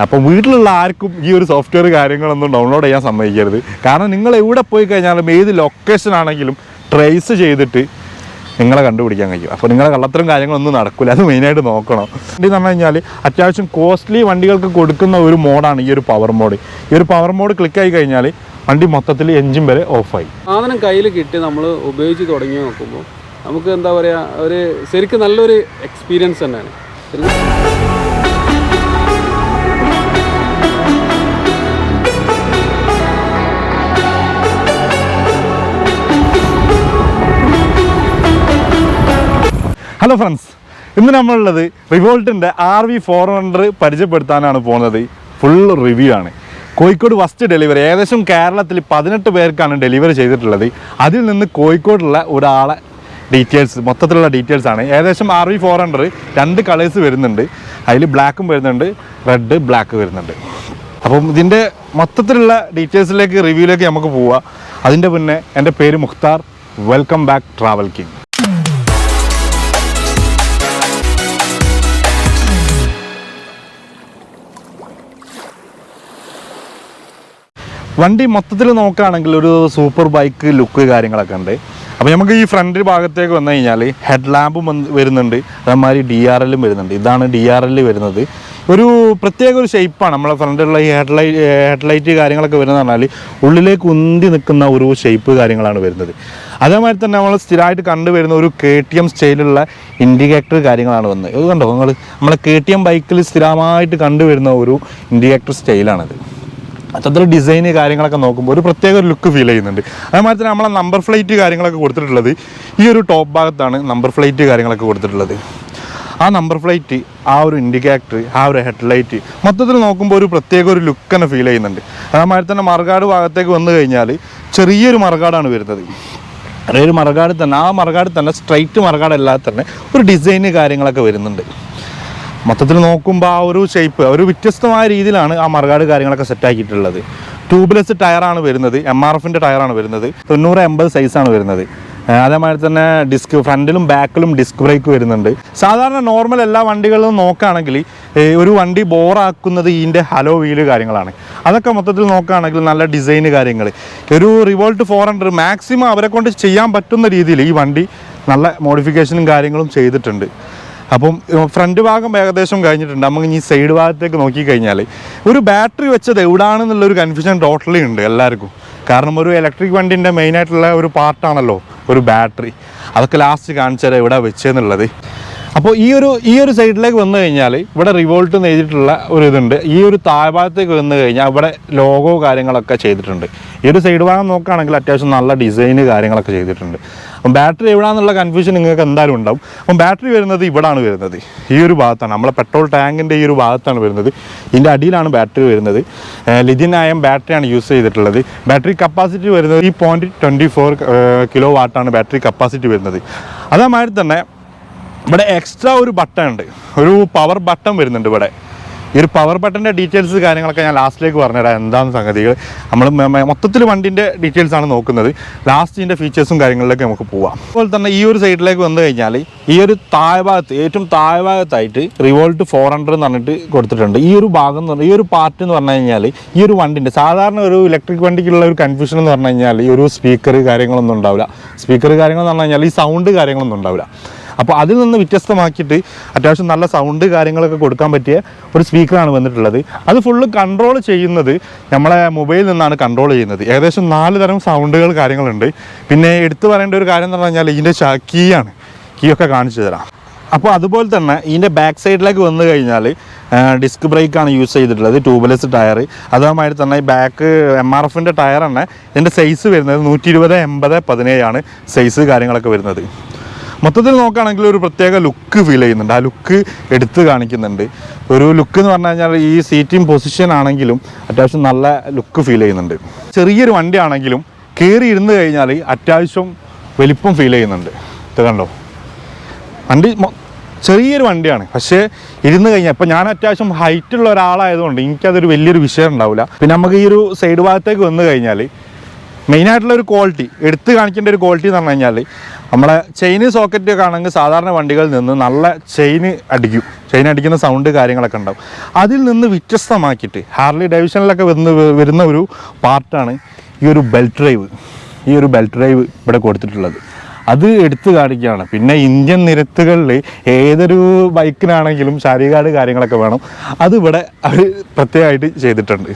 അപ്പോൾ വീട്ടിലുള്ള ആർക്കും ഈ ഒരു സോഫ്റ്റ്വെയർ കാര്യങ്ങളൊന്നും ഡൗൺലോഡ് ചെയ്യാൻ സമ്മതിക്കരുത്. കാരണം നിങ്ങൾ എവിടെ പോയി കഴിഞ്ഞാലും ഏത് ലൊക്കേഷൻ ആണെങ്കിലും ട്രേസ് ചെയ്തിട്ട് നിങ്ങളെ കണ്ടുപിടിക്കാൻ കഴിയും. അപ്പോൾ നിങ്ങളെ കള്ളത്തരം കാര്യങ്ങളൊന്നും നടക്കില്ല. അത് മെയിനായിട്ട് നോക്കണം. വണ്ടി എന്ന് പറഞ്ഞു കഴിഞ്ഞാൽ അത്യാവശ്യം കോസ്റ്റ്ലി വണ്ടികൾക്ക് കൊടുക്കുന്ന ഒരു മോഡാണ് ഈ ഒരു പവർ മോഡ്. ഈ ഒരു പവർ മോഡ് ക്ലിക്കായി കഴിഞ്ഞാൽ വണ്ടി മൊത്തത്തിൽ എൻജിൻ വരെ ഓഫായി. സാധനം കയ്യിൽ കിട്ടി നമ്മൾ ഉപയോഗിച്ച് തുടങ്ങി നോക്കുമ്പോൾ നമുക്ക് എന്താ പറയുക, ഒരു ശരിക്കും നല്ലൊരു എക്സ്പീരിയൻസ് തന്നെയാണ്. ഹലോ ഫ്രണ്ട്സ്, ഇന്ന് നമ്മളുള്ളത് റിവോൾട്ടിൻ്റെ RV400 പരിചയപ്പെടുത്താനാണ് പോകുന്നത്. ഫുൾ റിവ്യൂ ആണ്. കോഴിക്കോട് ഫസ്റ്റ് ഡെലിവറി ഏകദേശം കേരളത്തിൽ 18 പേർക്കാണ് ഡെലിവറി ചെയ്തിട്ടുള്ളത്. അതിൽ നിന്ന് കോഴിക്കോടുള്ള ഒരാളെ ഡീറ്റെയിൽസ്, മൊത്തത്തിലുള്ള ഡീറ്റെയിൽസാണ്. ഏകദേശം RV400 2 കളേഴ്സ് വരുന്നുണ്ട്. അതിൽ ബ്ലാക്കും വരുന്നുണ്ട്, റെഡ് ബ്ലാക്ക് വരുന്നുണ്ട്. അപ്പം ഇതിൻ്റെ മൊത്തത്തിലുള്ള ഡീറ്റെയിൽസിലേക്ക്, റിവ്യൂയിലേക്ക് നമുക്ക് പോവാം. അതിൻ്റെ മുന്നേ എൻ്റെ പേര് Mukhtar. Welcome back travel king. വണ്ടി മൊത്തത്തിൽ നോക്കുകയാണെങ്കിൽ ഒരു സൂപ്പർ ബൈക്ക് ലുക്ക് കാര്യങ്ങളൊക്കെ ഉണ്ട്. അപ്പോൾ നമുക്ക് ഈ ഫ്രണ്ട് ഭാഗത്തേക്ക് വന്നു കഴിഞ്ഞാൽ ഹെഡ് ലാമ്പും വരുന്നുണ്ട്, അതേമാതിരി DRLും വരുന്നുണ്ട്. ഇതാണ് DRL വരുന്നത്. ഒരു പ്രത്യേക ഒരു ഷേപ്പാണ് നമ്മളെ ഫ്രണ്ടിലുള്ള ഈ ഹെഡ്ലൈറ്റ് കാര്യങ്ങളൊക്കെ വരുന്നത് പറഞ്ഞാൽ ഉള്ളിലേക്ക് ഉന്തി നിൽക്കുന്ന ഒരു ഷേപ്പ് കാര്യങ്ങളാണ് വരുന്നത്. അതേമാതിരി തന്നെ നമ്മൾ സ്ഥിരമായിട്ട് കണ്ടുവരുന്ന ഒരു KTM സ്റ്റൈലുള്ള ഇൻഡിക്കേറ്റർ കാര്യങ്ങളാണ് വന്നത്. ഇത് കണ്ടോ നിങ്ങൾ, നമ്മളെ KTM ബൈക്കിൽ സ്ഥിരമായിട്ട് കണ്ടുവരുന്ന ഒരു ഇൻഡിക്കേറ്റർ സ്റ്റൈലാണിത്. അത്ര ഡിസൈന് കാര്യങ്ങളൊക്കെ നോക്കുമ്പോൾ ഒരു പ്രത്യേക ഒരു ലുക്ക് ഫീൽ ചെയ്യുന്നുണ്ട്. അതേമാതിരി തന്നെ നമ്മളെ നമ്പർ പ്ലേറ്റ് കാര്യങ്ങളൊക്കെ കൊടുത്തിട്ടുള്ളത് ഈ ഒരു ടോപ്പ് ഭാഗത്താണ് നമ്പർ പ്ലേറ്റ് കാര്യങ്ങളൊക്കെ കൊടുത്തിട്ടുള്ളത്. ആ നമ്പർ പ്ലേറ്റ്, ആ ഒരു ഇൻഡിക്കേറ്റർ, ആ ഒരു ഹെഡ്ലൈറ്റ് മൊത്തത്തിൽ നോക്കുമ്പോൾ ഒരു പ്രത്യേക ഒരു ലുക്ക് തന്നെ ഫീൽ ചെയ്യുന്നുണ്ട്. അതേമാതിരി തന്നെ മറുകാട് ഭാഗത്തേക്ക് വന്നു കഴിഞ്ഞാൽ ചെറിയൊരു മറുകാടാണ് വരുന്നത്. ഒരു മറുകാട് തന്നെ, ആ മറുകാട് തന്നെ സ്ട്രൈറ്റ് മറുകാടല്ലാതെ തന്നെ ഒരു ഡിസൈന് കാര്യങ്ങളൊക്കെ വരുന്നുണ്ട്. മൊത്തത്തിൽ നോക്കുമ്പോൾ ആ ഒരു ഷേപ്പ് ഒരു വ്യത്യസ്തമായ രീതിയിലാണ് ആ മറുകാട് കാര്യങ്ങളൊക്കെ സെറ്റാക്കിയിട്ടുള്ളത്. ട്യൂബ്ലെസ് ടയറാണ് വരുന്നത്, MRFൻ്റെ ടയറാണ് വരുന്നത്. 90-80 സൈസാണ് വരുന്നത്. അതേമാതിരി തന്നെ ഡിസ്ക് ഫ്രണ്ടിലും ബാക്കിലും ഡിസ്ക് ബ്രേക്ക് വരുന്നുണ്ട്. സാധാരണ നോർമൽ എല്ലാ വണ്ടികളിലും നോക്കുകയാണെങ്കിൽ ഒരു വണ്ടി ബോറാക്കുന്നത് ഇതിൻ്റെ ഹലോ വീല് കാര്യങ്ങളാണ്. അതൊക്കെ മൊത്തത്തിൽ നോക്കുകയാണെങ്കിൽ നല്ല ഡിസൈന് കാര്യങ്ങൾ. ഒരു റിവോൾട്ട് 400 മാക്സിമം അവരെ കൊണ്ട് ചെയ്യാൻ പറ്റുന്ന രീതിയിൽ ഈ വണ്ടി നല്ല മോഡിഫിക്കേഷനും കാര്യങ്ങളും ചെയ്തിട്ടുണ്ട്. അപ്പം ഫ്രണ്ട് ഭാഗം ഏകദേശം കഴിഞ്ഞിട്ടുണ്ട്. നമുക്ക് ഇനി സൈഡ് ഭാഗത്തേക്ക് നോക്കിക്കഴിഞ്ഞാൽ ഒരു ബാറ്ററി വെച്ചത് എവിടെയാണെന്നുള്ളൊരു കൺഫ്യൂഷൻ ടോട്ടലി ഉണ്ട് എല്ലാവർക്കും. കാരണം ഒരു ഇലക്ട്രിക് വണ്ടിൻ്റെ മെയിനായിട്ടുള്ള ഒരു പാർട്ടാണല്ലോ ഒരു ബാറ്ററി. അതൊക്കെ ലാസ്റ്റ് കാണിച്ചാൽ എവിടെ വെച്ചെന്നുള്ളത്. അപ്പോൾ ഈ ഒരു സൈഡിലേക്ക് വന്നു കഴിഞ്ഞാൽ ഇവിടെ റിവോൾട്ട് എന്ന് എഴുതിയിട്ടുള്ള ഒരു ഇതുണ്ട്. ഈ ഒരു താഴ്ഭാഗത്തേക്ക് വന്നു കഴിഞ്ഞാൽ ഇവിടെ ലോഗോ കാര്യങ്ങളൊക്കെ ചെയ്തിട്ടുണ്ട്. ഈ ഒരു സൈഡ് ഭാഗം നോക്കുകയാണെങ്കിൽ അത്യാവശ്യം നല്ല ഡിസൈന് കാര്യങ്ങളൊക്കെ ചെയ്തിട്ടുണ്ട്. അപ്പം ബാറ്ററി എവിടെയാണെന്നുള്ള കൺഫ്യൂഷൻ നിങ്ങൾക്ക് എന്തായാലും ഉണ്ടാവും. അപ്പം ബാറ്ററി വരുന്നത് ഇവിടാണ് വരുന്നത്, ഈ ഒരു ഭാഗത്താണ്. നമ്മളെ പെട്രോൾ ടാങ്കിൻ്റെ ഈ ഒരു ഭാഗത്താണ് വരുന്നത്. ഇതിൻ്റെ അടിയിലാണ് ബാറ്ററി വരുന്നത്. ലിഥിയം അയൺ ബാറ്ററിയാണ് യൂസ് ചെയ്തിട്ടുള്ളത്. ബാറ്ററി കപ്പാസിറ്റി വരുന്നത് 3.24 കിലോ വാട്ടാണ് ബാറ്ററി കപ്പാസിറ്റി വരുന്നത്. അതേമാതിരി തന്നെ ഇവിടെ എക്സ്ട്രാ ഒരു ബട്ടൺ ഉണ്ട്, ഒരു പവർ ബട്ടൺ വരുന്നുണ്ട് ഇവിടെ. ഈ ഒരു പവർ ബട്ടൻ്റെ ഡീറ്റെയിൽസ് കാര്യങ്ങളൊക്കെ ഞാൻ ലാസ്റ്റിലേക്ക് പറഞ്ഞുതരാം എന്താണ് സംഗതികൾ. നമ്മൾ മൊത്തത്തിൽ വണ്ടിൻ്റെ ഡീറ്റെയിൽസാണ് നോക്കുന്നത്. ലാസ്റ്റിൻ്റെ ഫീച്ചേഴ്സും കാര്യങ്ങളിലേക്ക് നമുക്ക് പോവാം. അതുപോലെ തന്നെ ഈ ഒരു സൈഡിലേക്ക് വന്നു കഴിഞ്ഞാൽ ഈ ഒരു താഴ്ഭാഗത്ത്, ഏറ്റവും താഴ്ഭാഗത്തായിട്ട് റിവോൾട്ട് 400 എന്ന് പറഞ്ഞിട്ട് കൊടുത്തിട്ടുണ്ട്. ഈ ഒരു ഭാഗം എന്ന് പറഞ്ഞാൽ, ഈ ഒരു പാർട്ട് എന്ന് പറഞ്ഞു കഴിഞ്ഞാൽ ഈ ഒരു വണ്ടിൻ്റെ സാധാരണ ഒരു ഇലക്ട്രിക് വണ്ടിക്കുള്ള ഒരു കൺഫ്യൂഷൻ എന്ന് പറഞ്ഞു കഴിഞ്ഞാൽ ഈ ഒരു സ്പീക്കർ കാര്യങ്ങളൊന്നും ഉണ്ടാവില്ല. സ്പീക്കർ കാര്യങ്ങളെന്ന് പറഞ്ഞു കഴിഞ്ഞാൽ ഈ സൗണ്ട് കാര്യങ്ങളൊന്നും ഉണ്ടാവില്ല. അപ്പോൾ അതിൽ നിന്ന് വ്യത്യസ്തമാക്കിയിട്ട് അത്യാവശ്യം നല്ല സൗണ്ട് കാര്യങ്ങളൊക്കെ കൊടുക്കാൻ പറ്റിയ ഒരു സ്പീക്കറാണ് വന്നിട്ടുള്ളത്. അത് ഫുള്ള് കൺട്രോൾ ചെയ്യുന്നത് നമ്മളെ മൊബൈലിൽ നിന്നാണ് കൺട്രോൾ ചെയ്യുന്നത്. ഏകദേശം 4 തരം സൗണ്ടുകൾ കാര്യങ്ങളുണ്ട്. പിന്നെ എടുത്തു പറയേണ്ട ഒരു കാര്യം എന്ന് പറഞ്ഞു കഴിഞ്ഞാൽ ഇതിൻ്റെ കീയാണ്, കീയൊക്കെ കാണിച്ചു തരാം. അപ്പോൾ അതുപോലെ തന്നെ ഇതിൻ്റെ ബാക്ക് സൈഡിലേക്ക് വന്നു കഴിഞ്ഞാൽ ഡിസ്ക് ബ്രേക്കാണ് യൂസ് ചെയ്തിട്ടുള്ളത്, ട്യൂബ്ലെസ് ടയർ. അതേമാതിരി തന്നെ ബാക്ക് MRFൻ്റെ ടയർ തന്നെ ഇതിൻ്റെ സൈസ് വരുന്നത് 120/80/17 ആണ് സൈസ് കാര്യങ്ങളൊക്കെ വരുന്നത്. മൊത്തത്തിൽ നോക്കുകയാണെങ്കിൽ ഒരു പ്രത്യേക ലുക്ക് ഫീൽ ചെയ്യുന്നുണ്ട്. ആ ലുക്ക് എടുത്ത് കാണിക്കുന്നുണ്ട്. ഒരു ലുക്ക് എന്ന് പറഞ്ഞു കഴിഞ്ഞാൽ ഈ സീറ്റിംഗ് പൊസിഷൻ ആണെങ്കിലും അത്യാവശ്യം നല്ല ലുക്ക് ഫീൽ ചെയ്യുന്നുണ്ട്. ചെറിയൊരു വണ്ടിയാണെങ്കിലും കയറി ഇരുന്ന് കഴിഞ്ഞാൽ അത്യാവശ്യം വലിപ്പം ഫീൽ ചെയ്യുന്നുണ്ട്. ഇത് കണ്ടോ, വണ്ടി ചെറിയൊരു വണ്ടിയാണ്, പക്ഷേ ഇരുന്ന് കഴിഞ്ഞാൽ ഇപ്പം ഞാൻ അത്യാവശ്യം ഹൈറ്റുള്ള ഒരാളായതുകൊണ്ട് എനിക്കതൊരു വലിയൊരു വിഷയം ഉണ്ടാവില്ല. പിന്നെ നമുക്ക് ഈ ഒരു സൈഡ് ഭാഗത്തേക്ക് വന്നു കഴിഞ്ഞാൽ മെയിനായിട്ടുള്ള ഒരു ക്വാളിറ്റി എടുത്ത് കാണിക്കേണ്ട ഒരു ക്വാളിറ്റി എന്ന് പറഞ്ഞു കഴിഞ്ഞാൽ നമ്മളെ ചെയിന് സോക്കറ്റ് ഒക്കെ ആണെങ്കിൽ സാധാരണ വണ്ടികളിൽ നിന്ന് നല്ല ചെയിൻ അടിക്കുന്ന സൗണ്ട് കാര്യങ്ങളൊക്കെ ഉണ്ടാവും. അതിൽ നിന്ന് വ്യത്യസ്തമാക്കിയിട്ട് ഹാർലി ഡേവിഡ്സണിലൊക്കെ വരുന്ന ഒരു പാർട്ടാണ് ഈ ഒരു ബെൽറ്റ് ഡ്രൈവ് ഇവിടെ കൊടുത്തിട്ടുള്ളത്. അത് എടുത്തു കാണിക്കുകയാണ്. പിന്നെ ഇന്ത്യൻ നിരത്തുകളിൽ ഏതൊരു ബൈക്കിനാണെങ്കിലും ശാരീരികാട് കാര്യങ്ങളൊക്കെ വേണം, അതിവിടെ അവർ പ്രത്യേകമായിട്ട് ചെയ്തിട്ടുണ്ട്.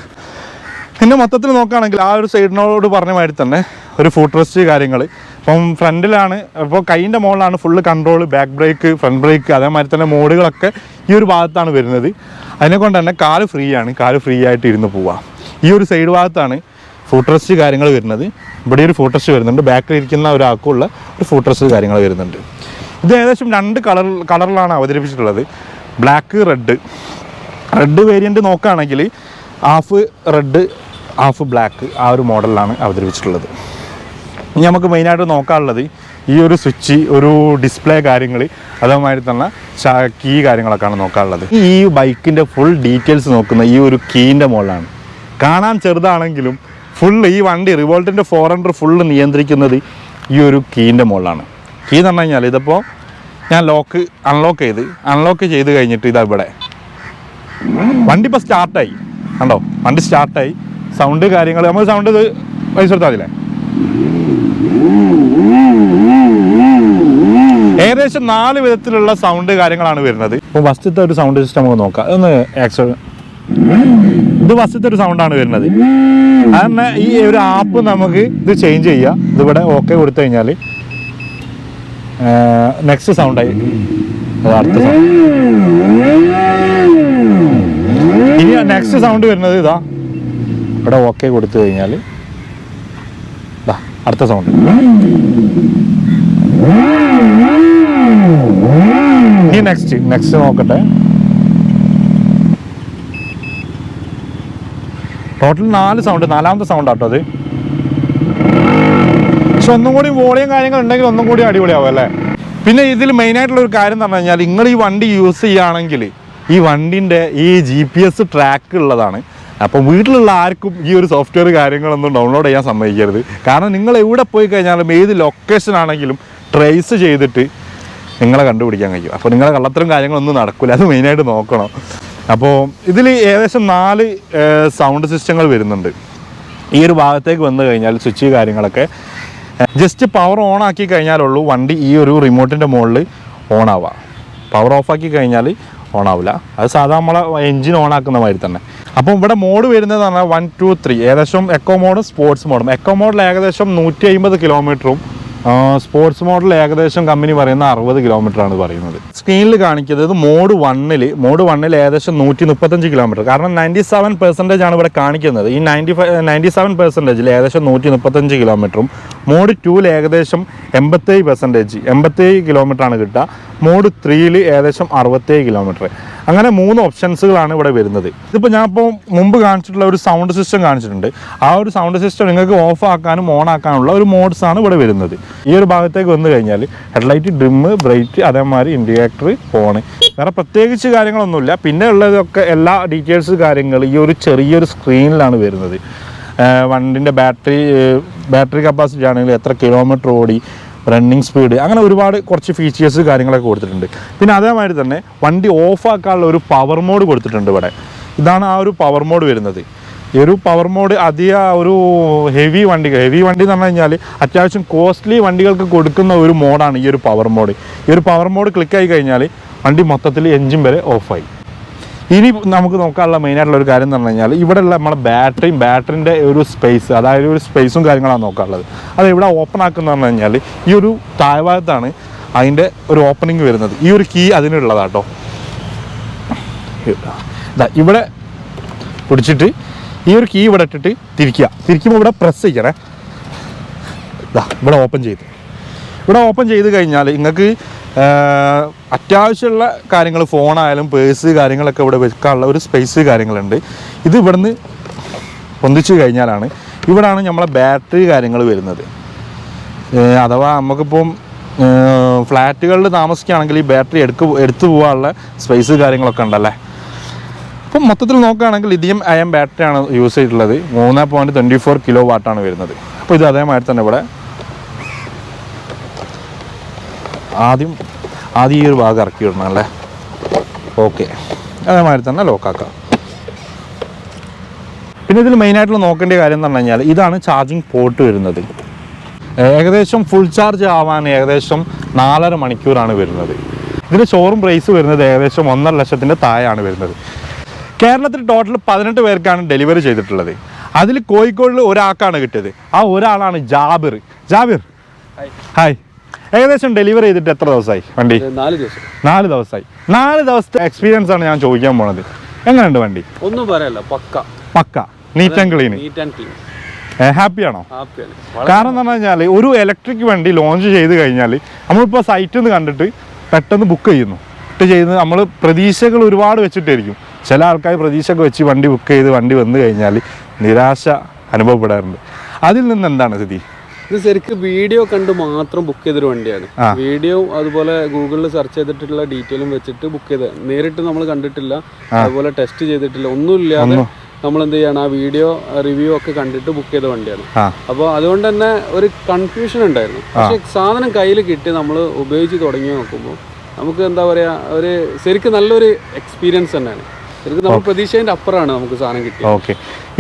പിന്നെ മൊത്തത്തിൽ നോക്കുകയാണെങ്കിൽ ആ ഒരു സൈഡിനോട് പറഞ്ഞ മാതിരി തന്നെ ഒരു ഫുട് റെസ്റ്റ് കാര്യങ്ങൾ ഇപ്പം ഫ്രണ്ടിലാണ്, അപ്പോൾ കൈയിൻ്റെ മുകളിലാണ് full control, back brake, front brake, അതേമാതിരി തന്നെ മോഡുകളൊക്കെ ഈ ഒരു ഭാഗത്താണ് വരുന്നത്. അതിനെക്കൊണ്ട് തന്നെ കാല് ഫ്രീ ആയിട്ട് ഇരുന്ന് പോവാം. ഈ ഒരു സൈഡ് ഭാഗത്താണ് ഫുട് റെസ്റ്റ് കാര്യങ്ങൾ വരുന്നത്. ഇവിടെ ഒരു ഫുട് റെസ്റ്റ് വരുന്നുണ്ട്, ബാക്കിൽ ഇരിക്കുന്ന ഒരാൾക്കുള്ള ഒരു ഫുട് റെസ്റ്റ് കാര്യങ്ങൾ വരുന്നുണ്ട്. ഇത് ഏകദേശം 2 കളറിലാണ് അവതരിപ്പിച്ചിട്ടുള്ളത്, ബ്ലാക്ക്, റെഡ് വേരിയൻറ്റ് നോക്കുകയാണെങ്കിൽ ഹാഫ് റെഡ് ഹാഫ് ബ്ലാക്ക് ആ ഒരു മോഡലിലാണ് അവതരിപ്പിച്ചിട്ടുള്ളത്. ഇനി നമുക്ക് മെയിനായിട്ട് നോക്കാനുള്ളത് ഈ ഒരു സ്വിച്ച്, ഒരു ഡിസ്പ്ലേ കാര്യങ്ങൾ, അതേമാതിരി തന്നെ കീ കാര്യങ്ങളൊക്കെയാണ് നോക്കാനുള്ളത്. ഈ ബൈക്കിൻ്റെ ഫുൾ ഡീറ്റെയിൽസ് നോക്കുന്ന ഈ ഒരു കീൻ്റെ മുകളിലാണ്. കാണാൻ ചെറുതാണെങ്കിലും ഫുള്ള് ഈ വണ്ടി റിവോൾട്ടിൻ്റെ 400 ഫുള്ള് നിയന്ത്രിക്കുന്നത് ഈ ഒരു കീൻ്റെ മുകളിലാണ്. കീ എന്ന് പറഞ്ഞു കഴിഞ്ഞാൽ ഇതിപ്പോൾ ഞാൻ അൺലോക്ക് ചെയ്ത് കഴിഞ്ഞിട്ട് ഇതാ ഇവിടെ വണ്ടി ഇപ്പോൾ സ്റ്റാർട്ടായി, കണ്ടോ, വണ്ടി സ്റ്റാർട്ടായി. സൗണ്ട് കാര്യങ്ങൾ നമ്മൾ സൗണ്ട് ഇത് പൈസ കൊടുത്താൽ മതില്ലേ. ഏകദേശം 4 വിധത്തിലുള്ള സൗണ്ട് കാര്യങ്ങളാണ് വരുന്നത്. ഇപ്പോൾ ഫസ്റ്റത്തെ ഒരു സൗണ്ട് സിസ്റ്റം നമുക്ക് നോക്കാം. ഇത് ഫസ്റ്റത്തെ ഒരു സൗണ്ടാണ് വരുന്നത്. അതന്നെ ഈ ഒരു ആപ്പ് നമുക്ക് ഇത് ചേഞ്ച് ചെയ്യാം. ഇതിവിടെ ഓക്കെ കൊടുത്തു കഴിഞ്ഞാൽ നെക്സ്റ്റ് സൗണ്ടായി അടുത്ത സൗണ്ട്. ഇനി നെക്സ്റ്റ് സൗണ്ട് വരുന്നത് ഇതാ, ഇവിടെ ഓക്കെ കൊടുത്തു കഴിഞ്ഞാൽ അടുത്ത സൗണ്ട്. ഇനി നെക്സ്റ്റ് നോക്കട്ടെ. ടോട്ടൽ 4 സൗണ്ട്, 4ാമത്തെ സൗണ്ട് ആട്ടോ അത്. പക്ഷെ ഒന്നും കൂടി വോളിയം കാര്യങ്ങൾ ഉണ്ടെങ്കിൽ ഒന്നും കൂടി അടിപൊളിയാവും അല്ലേ. പിന്നെ ഇതിൽ മെയിനായിട്ടുള്ള ഒരു കാര്യം എന്ന് പറഞ്ഞു കഴിഞ്ഞാൽ നിങ്ങൾ ഈ വണ്ടി യൂസ് ചെയ്യുകയാണെങ്കിൽ ഈ വണ്ടിൻ്റെ ഈ GPS ട്രാക്ക് ഉള്ളതാണ്. അപ്പോൾ വീട്ടിലുള്ള ആർക്കും ഈ ഒരു സോഫ്റ്റ്വെയർ കാര്യങ്ങളൊന്നും ഡൗൺലോഡ് ചെയ്യാൻ സമ്മതിക്കരുത്. കാരണം നിങ്ങൾ എവിടെ പോയി കഴിഞ്ഞാലും ഏത് ലൊക്കേഷൻ ആണെങ്കിലും ട്രേസ് ചെയ്തിട്ട് നിങ്ങളെ കണ്ടുപിടിക്കാൻ കഴിയും. അപ്പോൾ നിങ്ങളെ കള്ളത്തരം കാര്യങ്ങളൊന്നും നടക്കില്ല, അത് മെയിനായിട്ട് നോക്കണം. അപ്പോൾ ഇതിൽ ഏകദേശം 4 സൗണ്ട് സിസ്റ്റങ്ങൾ വരുന്നുണ്ട്. ഈ ഒരു ഭാഗത്തേക്ക് വന്നു കഴിഞ്ഞാൽ സ്വിച്ച് കാര്യങ്ങളൊക്കെ ജസ്റ്റ് പവർ ഓൺ ആക്കി കഴിഞ്ഞാലുള്ളൂ വണ്ടി ഈ ഒരു റിമോട്ടിൻ്റെ മുകളിൽ ഓൺ ആവുക. പവർ ഓഫാക്കി കഴിഞ്ഞാൽ ഓൺ ആവില്ല. അത് സാധാരണ നമ്മളെ എൻജിൻ ഓൺ ആക്കുന്ന മാതിരി തന്നെ. അപ്പം ഇവിടെ മോഡ് വരുന്നത് പറഞ്ഞാൽ 1, 2, 3 ഏകദേശം എക്കോ മോഡും സ്പോർട്സ് മോഡും. എക്കോ മോഡിൽ ഏകദേശം 150 കിലോമീറ്ററും സ്പോർട്സ് മോഡിൽ ഏകദേശം കമ്പനി പറയുന്ന 60 കിലോമീറ്ററാണ് പറയുന്നത്. സ്ക്രീനിൽ കാണിക്കുന്നത് മോഡ് 1ൽ ഏകദേശം 135 കിലോമീറ്റർ. കാരണം 97% ആണ് ഇവിടെ കാണിക്കുന്നത്. ഈ 97%ൽ ഏകദേശം 135 കിലോമീറ്ററും മോഡ് 2ൽ ഏകദേശം 87% കിലോമീറ്ററാണ് കിട്ടുക. മോഡ് 3ൽ ഏകദേശം 67 കിലോമീറ്റർ. അങ്ങനെ 3 ഓപ്ഷൻസുകളാണ് ഇവിടെ വരുന്നത്. ഇതിപ്പോൾ ഞാൻ ഇപ്പോൾ മുമ്പ് കാണിച്ചിട്ടുള്ള ഒരു സൗണ്ട് സിസ്റ്റം കാണിച്ചിട്ടുണ്ട്. ആ ഒരു സൗണ്ട് സിസ്റ്റം നിങ്ങൾക്ക് ഓഫ് ആക്കാനും ഓൺ ആക്കാനുള്ള ഒരു മോഡ്സാണ് ഇവിടെ വരുന്നത്. ഈ ഒരു ഭാഗത്തേക്ക് വന്നു കഴിഞ്ഞാൽ ഹെഡ്ലൈറ്റ്, ഡ്രിമ്മ്, ബ്രൈറ്റ്, അതേമാതിരി ഇൻഡിക്കേറ്റർ, ഫോണ്, വേറെ പ്രത്യേകിച്ച് കാര്യങ്ങളൊന്നുമില്ല. പിന്നെ ഉള്ളതൊക്കെ എല്ലാ ഡീറ്റെയിൽസ് കാര്യങ്ങൾ ഈ ഒരു ചെറിയൊരു സ്ക്രീനിലാണ് വരുന്നത്. വണ്ടിൻ്റെ ബാറ്ററി കപ്പാസിറ്റി ആണെങ്കിൽ എത്ര കിലോമീറ്റർ ഓടി, റണ്ണിങ് സ്പീഡ്, അങ്ങനെ ഒരുപാട് കുറച്ച് ഫീച്ചേഴ്സ് കാര്യങ്ങളൊക്കെ കൊടുത്തിട്ടുണ്ട്. പിന്നെ അതേമാതിരി തന്നെ വണ്ടി ഓഫാക്കാനുള്ള ഒരു പവർ മോഡ് കൊടുത്തിട്ടുണ്ട് ഇവിടെ. ഇതാണ് ആ ഒരു പവർ മോഡ് വരുന്നത്. ഈ ഒരു പവർ മോഡ് അധികം ഒരു ഹെവി വണ്ടി എന്ന് പറഞ്ഞു കഴിഞ്ഞാൽ അത്യാവശ്യം കോസ്റ്റ്ലി വണ്ടികൾക്ക് കൊടുക്കുന്ന ഒരു മോഡാണ് ഈ ഒരു പവർ മോഡ്. ഈ ഒരു പവർ മോഡ് ക്ലിക്കായി കഴിഞ്ഞാൽ വണ്ടി മൊത്തത്തിൽ എൻജിൻ വരെ ഓഫായി. ഇനി നമുക്ക് നോക്കാനുള്ള മെയിനായിട്ടുള്ള ഒരു കാര്യം എന്ന് പറഞ്ഞു കഴിഞ്ഞാൽ ഇവിടെയുള്ള നമ്മളെ ബാറ്ററിൻ്റെ ഒരു സ്പേസ്, അതായത് ഒരു സ്പേസും കാര്യങ്ങളാണ് നോക്കാനുള്ളത്. അത് ഇവിടെ ഓപ്പൺ ആക്കുന്ന പറഞ്ഞു കഴിഞ്ഞാൽ ഈ ഒരു താഴ്ഭാഗത്താണ് അതിൻ്റെ ഒരു ഓപ്പണിങ് വരുന്നത്. ഈ ഒരു കീ അതിനുള്ളതാട്ടോ. ഇവിടെ പിടിച്ചിട്ട് ഈ ഒരു കീ ഇവിടെ ഇട്ടിട്ട് തിരിക്കുമ്പോൾ ഇവിടെ പ്രസ് ചെയ്യണേ. ഇവിടെ ഓപ്പൺ ചെയ്ത് കഴിഞ്ഞാൽ നിങ്ങൾക്ക് അത്യാവശ്യമുള്ള കാര്യങ്ങൾ, ഫോണായാലും പേഴ്സ് കാര്യങ്ങളൊക്കെ ഇവിടെ വെക്കാനുള്ള ഒരു സ്പേസ് കാര്യങ്ങളുണ്ട്. ഇത് ഇവിടുന്ന് പൊന്തിച്ച് കഴിഞ്ഞാലാണ് ഇവിടാണ് നമ്മളെ ബാറ്ററി കാര്യങ്ങൾ വരുന്നത്. അഥവാ നമുക്കിപ്പം ഫ്ലാറ്റുകളിൽ താമസിക്കുകയാണെങ്കിൽ ഈ ബാറ്ററി എടുത്തു പോകാനുള്ള സ്പേസ് കാര്യങ്ങളൊക്കെ ഉണ്ടല്ലേ. അപ്പം മൊത്തത്തിൽ നോക്കുകയാണെങ്കിൽ ലിഥിയം അയൺ ബാറ്ററിയാണ് യൂസ് ചെയ്തിട്ടുള്ളത്. 3.24 kW വരുന്നത്. അപ്പോൾ ഇത് അതേമാതിരി തന്നെ ഇവിടെ ആദ്യം ഈ ഒരു ഭാഗം ഇറക്കി വിടണം അല്ലേ. ഓക്കെ, അതേമാതിരി തന്നെ ലോക്കാക്കാം. പിന്നെ ഇതിൽ മെയിനായിട്ടുള്ള നോക്കേണ്ട കാര്യം എന്ന് പറഞ്ഞു കഴിഞ്ഞാൽ ഇതാണ് ചാർജിങ് പോർട്ട് വരുന്നത്. ഏകദേശം ഫുൾ ചാർജ് ആവാൻ ഏകദേശം 4.5 മണിക്കൂറാണ് വരുന്നത്. ഇതിൻ്റെ ഷോറൂം പ്രൈസ് വരുന്നത് ഏകദേശം 1.5 ലക്ഷത്തിൻ്റെ താഴെയാണ് വരുന്നത്. കേരളത്തിൽ ടോട്ടൽ 18 പേർക്കാണ് ഡെലിവറി ചെയ്തിട്ടുള്ളത്. അതിൽ കോഴിക്കോടിൽ ഒരാൾക്കാണ് കിട്ടിയത്. ആ ഒരാളാണ് ജാബിർ. ഹായ്. ഏകദേശം ഡെലിവറി ചെയ്തിട്ട് എത്ര ദിവസമായി വണ്ടി? 4 ദിവസമായി. 4 ദിവസത്തെ എക്സ്പീരിയൻസ് ആണ് ഞാൻ ചോദിക്കാൻ പോണത്. എങ്ങനെയുണ്ട് വണ്ടി? ഒന്നും പറയല്ല, പക്ക നീറ്റ് ആൻഡ് ക്ലീൻ. ഹാപ്പിയാണോ? കാരണം എന്ന് പറഞ്ഞു കഴിഞ്ഞാൽ ഒരു ഇലക്ട്രിക് വണ്ടി ലോഞ്ച് ചെയ്ത് കഴിഞ്ഞാൽ നമ്മളിപ്പോൾ സൈറ്റിൽ നിന്ന് കണ്ടിട്ട് പെട്ടെന്ന് ബുക്ക് ചെയ്യുന്നു. ചെയ്യുന്നത് നമ്മൾ പ്രതീക്ഷകൾ ഒരുപാട് വെച്ചിട്ടായിരിക്കും. ചില ആൾക്കാർ പ്രതീക്ഷയൊക്കെ വെച്ച് വണ്ടി ബുക്ക് ചെയ്ത് വണ്ടി വന്നു കഴിഞ്ഞാൽ നിരാശ അനുഭവപ്പെടാറുണ്ട്. അതിൽ നിന്ന് എന്താണ് സ്ഥിതി? ഇത് ശരിക്കും വീഡിയോ കണ്ട് മാത്രം ബുക്ക് ചെയ്തൊരു വണ്ടിയാണ്. വീഡിയോ അതുപോലെ ഗൂഗിളിൽ സെർച്ച് ചെയ്തിട്ടുള്ള ഡീറ്റെയിലും വെച്ചിട്ട് ബുക്ക് ചെയ്ത്, നേരിട്ട് നമ്മൾ കണ്ടിട്ടില്ല, അതുപോലെ ടെസ്റ്റ് ചെയ്തിട്ടില്ല, ഒന്നുമില്ലാതെ നമ്മൾ എന്ത് ചെയ്യണം, ആ വീഡിയോ റിവ്യൂ ഒക്കെ കണ്ടിട്ട് ബുക്ക് ചെയ്ത വണ്ടിയാണ്. അപ്പോൾ അതുകൊണ്ട് തന്നെ ഒരു കൺഫ്യൂഷൻ ഉണ്ടായിരുന്നു. പക്ഷെ സാധനം കയ്യിൽ കിട്ടി നമ്മൾ ഉപയോഗിച്ച് തുടങ്ങി നോക്കുമ്പോൾ നമുക്ക് എന്താ പറയുക, ഒരു ശരിക്കും നല്ലൊരു എക്സ്പീരിയൻസ് തന്നെയാണ്. ശരിക്കും നമ്മൾ പ്രതീക്ഷേൻ്റെ അപ്പുറമാണ് നമുക്ക് സാധനം കിട്ടിയത്. ഓക്കെ,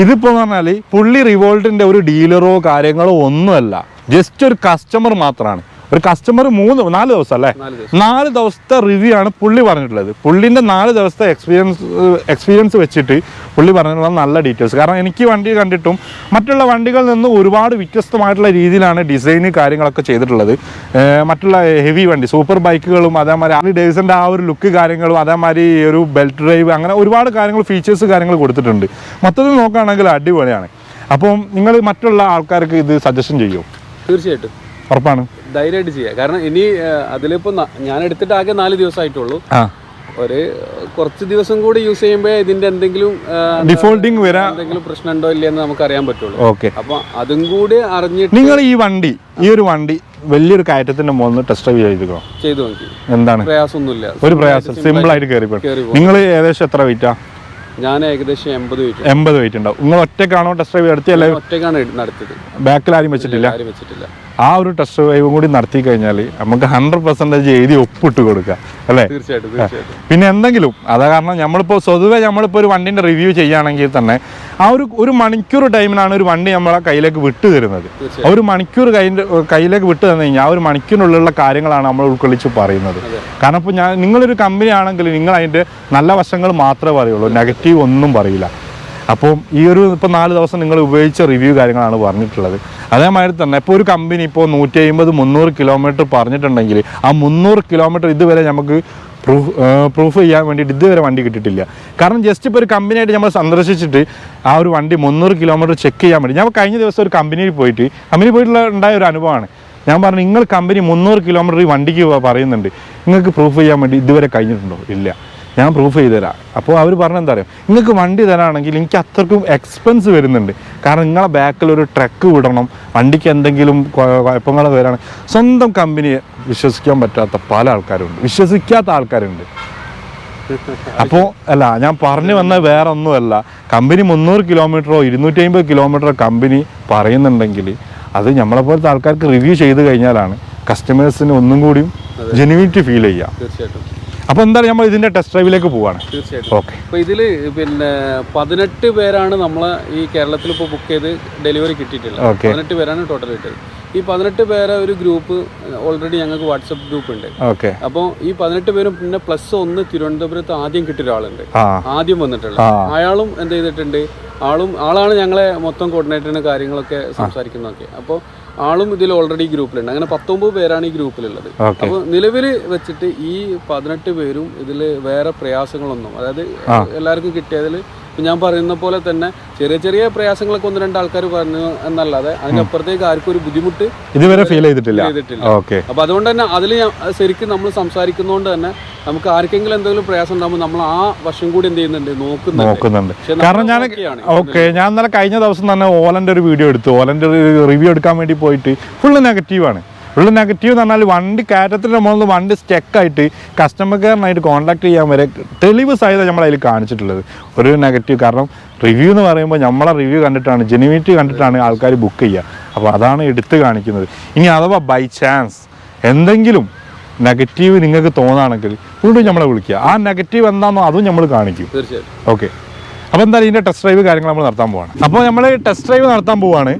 ഇതിപ്പോൾ എന്ന് പറഞ്ഞാൽ പുള്ളി റിവോൾട്ടിൻ്റെ ഒരു ഡീലറോ കാര്യങ്ങളോ ഒന്നുമല്ല, ജസ്റ്റ് ഒരു കസ്റ്റമർ മാത്രമാണ്. ഒരു കസ്റ്റമർ 4 ദിവസം അല്ലേ, 4 ദിവസത്തെ റിവ്യൂ ആണ് പുള്ളി പറഞ്ഞിട്ടുള്ളത്. പുള്ളിൻ്റെ 4 ദിവസത്തെ എക്സ്പീരിയൻസ് വെച്ചിട്ട് പുള്ളി പറഞ്ഞിട്ടുള്ള നല്ല ഡീറ്റെയിൽസ്. കാരണം എനിക്ക് വണ്ടി കണ്ടിട്ടും മറ്റുള്ള വണ്ടികളിൽ നിന്ന് ഒരുപാട് വ്യത്യസ്തമായിട്ടുള്ള രീതിയിലാണ് ഡിസൈന് കാര്യങ്ങളൊക്കെ ചെയ്തിട്ടുള്ളത്. മറ്റുള്ള ഹെവി വണ്ടി സൂപ്പർ ബൈക്കുകളും അതേമാതിരി ഹാർലി ഡേവിഡ്സന്റെ ആ ഒരു ലുക്ക് കാര്യങ്ങളും അതേമാതിരി ഒരു ബെൽറ്റ് ഡ്രൈവ് അങ്ങനെ ഒരുപാട് കാര്യങ്ങൾ ഫീച്ചേഴ്സ് കാര്യങ്ങൾ കൊടുത്തിട്ടുണ്ട്. മൊത്തത്തിൽ നോക്കുകയാണെങ്കിൽ അടിപൊളിയാണ്. അപ്പം നിങ്ങൾ മറ്റുള്ള ആൾക്കാർക്ക് ഇത് സജഷൻ ചെയ്യുമോ? തീർച്ചയായിട്ടും, ഉറപ്പാണ്, ധൈര്യമായിട്ട് ചെയ്യാം. കാരണം ഇനി അതിലിപ്പോ ഞാൻ എടുത്തിട്ട് ആകെ 4 ദിവസമായിട്ടുള്ളൂ. ഒരു കുറച്ച് ദിവസം കൂടി യൂസ് ചെയ്യുമ്പോൾ ഇതിന്റെ എന്തെങ്കിലും ഡിഫോൾട്ടിങ് വരാൻ എന്തെങ്കിലും പ്രശ്നമുണ്ടോ ഇല്ലയെന്ന് നമുക്ക് അറിയാൻ പറ്റുള്ളൂ. ഓക്കെ, അപ്പൊ അതും കൂടി അറിഞ്ഞിട്ട് നിങ്ങൾ ഈ ഒരു വണ്ടി വലിയൊരു കയറ്റത്തിന്റെ മുകളിൽ ടെസ്റ്റ് ഡ്രൈവ് ചെയ്തു നോക്കി. എന്താണ് പ്രയാസമൊന്നുമില്ല, ഒരു പ്രയാസം, സിമ്പിൾ ആയിട്ട് കയറി. നിങ്ങൾ ഏകദേശം എത്ര വെയിറ്റാ? ഞാൻ ഏകദേശം 80 വെയിറ്റ് ഉണ്ടാവും. നിങ്ങൾ ഒറ്റക്കാണോ ടെസ്റ്റ് ഡ്രൈവ് നടത്തിയല്ലേ? ഒറ്റക്കാണ് നടത്തിയത്, ബാക്കിൽ ആരും വെച്ചിട്ടില്ല. ആ ഒരു ടെസ്റ്റ് ഡ്രൈവും കൂടി നടത്തി കഴിഞ്ഞാൽ നമുക്ക് 100% എഴുതി ഒപ്പിട്ട് കൊടുക്കുക അല്ലേ? തീർച്ചയായിട്ടും. പിന്നെ എന്തെങ്കിലും അതാ കാരണം നമ്മളിപ്പോൾ സ്വതവേ നമ്മളിപ്പോൾ ഒരു വണ്ടിൻ്റെ റിവ്യൂ ചെയ്യുകയാണെങ്കിൽ തന്നെ ആ ഒരു മണിക്കൂർ ടൈമിനാണ് ഒരു വണ്ടി നമ്മളെ കയ്യിലേക്ക് വിട്ടു തരുന്നത്. ഒരു മണിക്കൂർ കയ്യിലേക്ക് വിട്ടു തന്നു കഴിഞ്ഞാൽ ആ ഒരു മണിക്കൂറിനുള്ളിലുള്ള കാര്യങ്ങളാണ് നമ്മൾ ഉൾക്കൊള്ളിച്ച് പറയുന്നത്. കാരണം ഇപ്പോൾ നിങ്ങളൊരു കമ്പനി ആണെങ്കിൽ നിങ്ങൾ അതിൻ്റെ നല്ല വശങ്ങൾ മാത്രമേ പറയുള്ളൂ, നെഗറ്റീവ് ഒന്നും പറയില്ല. അപ്പോൾ ഈ ഒരു ഇപ്പോൾ 4 ദിവസം നിങ്ങൾ ഉപയോഗിച്ച റിവ്യൂ കാര്യങ്ങളാണ് പറഞ്ഞിട്ടുള്ളത്. അതേമാതിരി തന്നെ ഇപ്പോൾ ഒരു കമ്പനി ഇപ്പോൾ 150-300 കിലോമീറ്റർ പറഞ്ഞിട്ടുണ്ടെങ്കിൽ ആ 300 കിലോമീറ്റർ ഇതുവരെ നമുക്ക് പ്രൂഫ് ചെയ്യാൻ വേണ്ടിയിട്ട് ഇതുവരെ വണ്ടി കിട്ടിയിട്ടില്ല. കാരണം ജസ്റ്റ് ഇപ്പോൾ ഒരു കമ്പനിയായിട്ട് നമ്മൾ സന്ദർശിച്ചിട്ട് ആ ഒരു വണ്ടി 300 കിലോമീറ്റർ ചെക്ക് ചെയ്യാൻ വേണ്ടി ഞാൻ കഴിഞ്ഞ ദിവസം ഒരു കമ്പനിയിൽ പോയിട്ടുള്ള ഉണ്ടായ ഒരു അനുഭവമാണ്. ഞാൻ പറഞ്ഞു, നിങ്ങൾ കമ്പനി 300 കിലോമീറ്റർ ഈ വണ്ടിക്ക് പറയുന്നുണ്ട്, നിങ്ങൾക്ക് പ്രൂഫ് ചെയ്യാൻ വേണ്ടി ഇതുവരെ കഴിഞ്ഞിട്ടുണ്ടോ? ഇല്ല, ഞാൻ പ്രൂഫ് ചെയ്ത് തരാം. അപ്പോൾ അവർ പറഞ്ഞെന്താ പറയുക, നിങ്ങൾക്ക് വണ്ടി തരാണെങ്കിൽ എനിക്ക് അത്രക്കും എക്സ്പെൻസ് വരുന്നുണ്ട്. കാരണം നിങ്ങളെ ബാക്കിൽ ഒരു ട്രക്ക് വിടണം, വണ്ടിക്ക് എന്തെങ്കിലും കുഴപ്പങ്ങൾ വരാണ്. സ്വന്തം കമ്പനിയെ വിശ്വസിക്കാൻ പറ്റാത്ത പല ആൾക്കാരുണ്ട്, വിശ്വസിക്കാത്ത ആൾക്കാരുണ്ട്. അപ്പോൾ അല്ല, ഞാൻ പറഞ്ഞു വന്നത് വേറെ ഒന്നുമല്ല. കമ്പനി 300 കിലോമീറ്ററോ 250 കിലോമീറ്ററോ കമ്പനി പറയുന്നുണ്ടെങ്കിൽ അത് നമ്മളെപ്പോലത്തെ ആൾക്കാർക്ക് റിവ്യൂ ചെയ്ത് കഴിഞ്ഞാലാണ് കസ്റ്റമേഴ്സിന് ഒന്നും കൂടിയും ജെന്യൂനിറ്റി ഫീൽ ചെയ്യുക. തീർച്ചയായിട്ടും. അപ്പോൾ എന്തായാലും നമ്മൾ ഇതിൻ്റെ ടെസ്റ്റ് ഡ്രൈവിലേക്ക് പോവാണ്. തീർച്ചയായിട്ടും. ഓക്കെ, അപ്പോൾ ഇതിൽ 18 പേരാണ് നമ്മളെ ഈ കേരളത്തിൽ ഇപ്പോൾ ബുക്ക് ചെയ്ത് ഡെലിവറി കിട്ടിയിട്ടില്ല. 18 പേരാണ് ടോട്ടൽ കിട്ടിയത്. ഈ 18 പേരെ ഒരു ഗ്രൂപ്പ് ഓൾറെഡി ഞങ്ങൾക്ക് വാട്സപ്പ് ഗ്രൂപ്പ് ഉണ്ട്. ഓക്കെ, അപ്പോൾ ഈ 18 പേരും പിന്നെ +1 തിരുവനന്തപുരത്ത് ആദ്യം കിട്ടിയ ഒരാളുണ്ട്, ആദ്യം വന്നിട്ടുള്ള അയാളും എന്ത് ചെയ്തിട്ടുണ്ട്, ആളാണ് ഞങ്ങളെ മൊത്തം കോർഡിനേറ്ററിന് കാര്യങ്ങളൊക്കെ സംസാരിക്കുന്നതൊക്കെ. അപ്പോൾ ആളും ഇതിൽ ഓൾറെഡി ഗ്രൂപ്പിലുണ്ട്. അങ്ങനെ 19 പേരാണ് ഈ ഗ്രൂപ്പിലുള്ളത്. അപ്പോൾ നിലവിൽ വെച്ചിട്ട് ഈ 18 പേരും ഇതിൽ വേറെ പ്രയാസങ്ങളൊന്നും, അതായത് എല്ലാവർക്കും കിട്ടിയതിൽ ഞാൻ പറയുന്ന പോലെ തന്നെ ചെറിയ ചെറിയ പ്രയാസങ്ങളൊക്കെ 1-2 ആൾക്കാർ പറഞ്ഞു എന്നല്ലാതെ അതിനപ്പുറത്തേക്ക് ആർക്കും ഒരു ബുദ്ധിമുട്ട് ഇതുവരെ ഫീൽ ചെയ്തിട്ടില്ല. അപ്പൊ അതുകൊണ്ട് തന്നെ അതിൽ ശരിക്കും നമ്മൾ സംസാരിക്കുന്നതുകൊണ്ട് തന്നെ നമുക്ക് ആർക്കെങ്കിലും എന്തെങ്കിലും പ്രയാസം ഉണ്ടാകുമ്പോൾ നമ്മൾ ആ വശം കൂടി എന്ത് ചെയ്യുന്നുണ്ട്, നോക്കുന്നുണ്ട്. കാരണം ഞാൻ ഇന്നലെ കഴിഞ്ഞ ദിവസം തന്നെ ഓലൻ്റെ ഒരു വീഡിയോ എടുത്തു. ഓലൻ്റെ ഒരു റിവ്യൂ എടുക്കാൻ വേണ്ടി പോയിട്ട് ഫുള്ള് നെഗറ്റീവാണ്. ഉള്ള നെഗറ്റീവ് എന്ന് പറഞ്ഞാൽ വണ്ടി കയറ്റത്തിൻ്റെ മുകളിൽ വണ്ടി സ്റ്റക്കായിട്ട് കസ്റ്റമർ കെയറിനായിട്ട് കോൺടാക്ട് ചെയ്യാൻ വരെ തെളിവ് സഹിതം നമ്മളതിൽ കാണിച്ചിട്ടുള്ളത് ഒരു നെഗറ്റീവ്. കാരണം റിവ്യൂ എന്ന് പറയുമ്പോൾ നമ്മളെ റിവ്യൂ കണ്ടിട്ടാണ്, ജെനുവിനിറ്റി കണ്ടിട്ടാണ് ആൾക്കാർ ബുക്ക് ചെയ്യുക. അപ്പോൾ അതാണ് എടുത്ത് കാണിക്കുന്നത്. ഇനി അഥവാ ബൈ ചാൻസ് എന്തെങ്കിലും നെഗറ്റീവ് നിങ്ങൾക്ക് തോന്നുകയാണെങ്കിൽ വീണ്ടും നമ്മളെ വിളിക്കുക. ആ നെഗറ്റീവ് എന്താണെന്നോ അതും നമ്മൾ കാണിക്കും. ഓക്കെ, അപ്പോൾ എന്തായാലും ഇതിൻ്റെ ടെസ്റ്റ് ഡ്രൈവ് കാര്യങ്ങൾ നമ്മൾ നടത്താൻ പോവാണ്. അപ്പോൾ നമ്മൾ ടെസ്റ്റ് ഡ്രൈവ് നടത്താൻ പോവാണ്.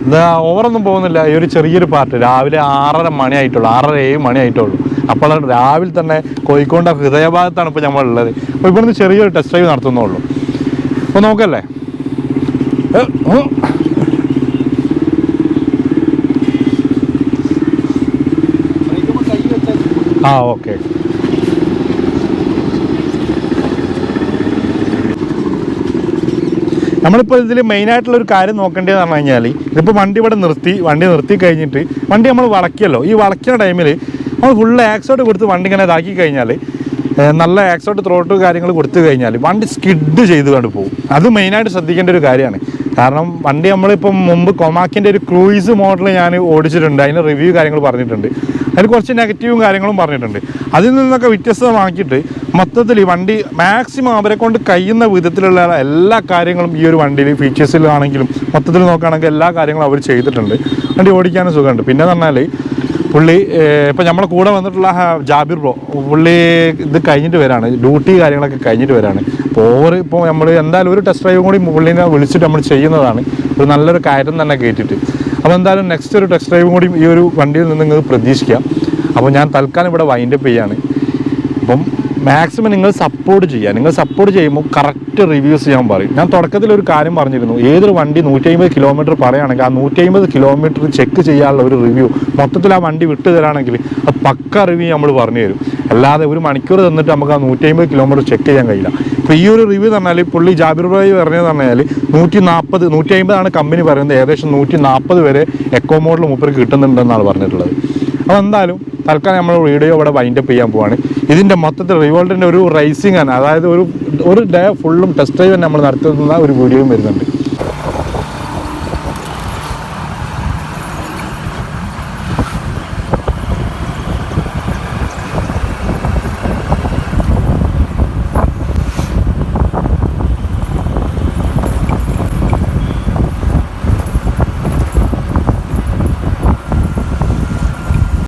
എന്താ ഓവറൊന്നും പോകുന്നില്ല. ഈ ഒരു ചെറിയൊരു പാർട്ട് രാവിലെ 6:30 മണിയായിട്ടുള്ളൂ, 6:30-7 മണിയായിട്ടുള്ളൂ. അപ്പോൾ രാവിലെ തന്നെ കോഴിക്കോട് ഹൃദയഭാഗത്താണ് ഇപ്പോൾ നമ്മളുള്ളത്. അപ്പോൾ ഇവിടുന്ന് ചെറിയൊരു ടെസ്റ്റ് ഡ്രൈവ് നടത്തുന്നുള്ളൂ. അപ്പോൾ നോക്കല്ലേ. ആ ഓക്കെ. നമ്മളിപ്പോൾ ഇതിൽ മെയിനായിട്ടുള്ളൊരു കാര്യം നോക്കേണ്ടതെന്ന് പറഞ്ഞു കഴിഞ്ഞാൽ ഇതിപ്പോൾ വണ്ടി ഇവിടെ നിർത്തി കഴിഞ്ഞിട്ട് വണ്ടി നമ്മൾ വളയ്ക്കുമല്ലോ. ഈ വളയ്ക്കുന്ന ടൈമിൽ നമ്മൾ ഫുള്ള് ആക്സോട്ട് കൊടുത്ത് വണ്ടി ഇങ്ങനെ ഇതാക്കി കഴിഞ്ഞാൽ, നല്ല ആക്സോട്ട് ത്രോട്ട് കാര്യങ്ങൾ കൊടുത്തു കഴിഞ്ഞാൽ വണ്ടി സ്കിഡ് ചെയ്ത് കൊണ്ട് പോകും. അത് മെയിനായിട്ട് ശ്രദ്ധിക്കേണ്ട ഒരു കാര്യമാണ്. കാരണം വണ്ടി നമ്മളിപ്പം മുമ്പ് കൊമാക്കിൻ്റെ ഒരു ക്രൂയിസ് മോഡൽ ഞാൻ ഓടിച്ചിട്ടുണ്ട്. അതിന് റിവ്യൂ കാര്യങ്ങൾ പറഞ്ഞിട്ടുണ്ട്. അതിൽ കുറച്ച് നെഗറ്റീവും കാര്യങ്ങളും പറഞ്ഞിട്ടുണ്ട്. അതിൽ നിന്നൊക്കെ വ്യത്യസ്തമാക്കിയിട്ട് മൊത്തത്തിൽ ഈ വണ്ടി മാക്സിമം അവരെ കൊണ്ട് കഴിയുന്ന വിധത്തിലുള്ള എല്ലാ കാര്യങ്ങളും ഈ ഒരു വണ്ടിയിൽ ഫീച്ചേഴ്സിലാണെങ്കിലും മൊത്തത്തിൽ നോക്കുകയാണെങ്കിൽ എല്ലാ കാര്യങ്ങളും അവർ ചെയ്തിട്ടുണ്ട്. വണ്ടി ഓടിക്കാനും സുഖമുണ്ട്. പിന്നെ പറഞ്ഞാൽ പുള്ളി ഇപ്പം നമ്മളെ കൂടെ വന്നിട്ടുള്ള ജാബിർ ബ്രോ, പുള്ളി ഇത് കഴിഞ്ഞിട്ട് വരാണ്, ഡ്യൂട്ടി കാര്യങ്ങളൊക്കെ കഴിഞ്ഞിട്ട് വരാണ്. അപ്പോൾ ഇപ്പോൾ നമ്മൾ എന്തായാലും ഒരു ടെസ്റ്റ് ഡ്രൈവും കൂടി പുള്ളിനെ വിളിച്ചിട്ട് നമ്മൾ ചെയ്യുന്നതാണ്, ഒരു നല്ലൊരു കാര്യം തന്നെ കേട്ടിട്ട്. അപ്പോൾ എന്തായാലും നെക്സ്റ്റ് ഒരു ടെസ്റ്റ് ഡ്രൈവും കൂടി ഈ ഒരു വണ്ടിയിൽ നിന്ന് നിങ്ങൾ പ്രതീക്ഷിക്കാം. അപ്പോൾ ഞാൻ തൽക്കാലം ഇവിടെ വൈൻഡപ്പ് ചെയ്യാണ്. അപ്പം മാക്സിമം നിങ്ങൾ സപ്പോർട്ട് ചെയ്യുക. നിങ്ങൾ സപ്പോർട്ട് ചെയ്യുമ്പോൾ കറക്റ്റ് റിവ്യൂസ് ഞാൻ പറയും. ഞാൻ തുടക്കത്തിൽ ഒരു കാര്യം പറഞ്ഞിരുന്നു, ഏതൊരു വണ്ടി 150 കിലോമീറ്റർ പറയുകയാണെങ്കിൽ ആ 150 കിലോമീറ്റർ ചെക്ക് ചെയ്യാനുള്ള ഒരു റിവ്യൂ മൊത്തത്തിൽ ആ വണ്ടി വിട്ടു തരാണെങ്കിൽ അത് പക്ക റിവ്യൂ നമ്മൾ പറഞ്ഞു തരും. അല്ലാതെ ഒരു മണിക്കൂർ തന്നിട്ട് നമുക്ക് ആ 150 കിലോമീറ്റർ ചെക്ക് ചെയ്യാൻ കഴിയില്ല. ഇപ്പോൾ ഈ ഒരു റിവ്യൂ എന്ന് പറഞ്ഞാൽ പുള്ളി ജാബിർ ഭായി പറഞ്ഞതെന്ന് പറഞ്ഞാൽ 140 150 കമ്പനി പറയുന്നത്, ഏകദേശം 140 വരെ എക്കോ മോഡൽ മൂപ്പർക്ക് കിട്ടുന്നുണ്ടെന്നാണ് പറഞ്ഞിട്ടുള്ളത്. അപ്പോൾ എന്തായാലും തൽക്കാലം നമ്മൾ വീഡിയോ ഇവിടെ വൈൻഡപ്പ് ചെയ്യാൻ പോവാണ്. ഇതിൻ്റെ മൊത്തത്തിൽ റിവോൾട്ടിൻ്റെ ഒരു റേസിംഗ് ആണ്, അതായത് ഒരു ഡേ ഫുള്ളും ടെസ്റ്റ് ഡ്രൈവ് നമ്മൾ നടത്തുന്ന ഒരു വീഡിയോയും വരുന്നുണ്ട്.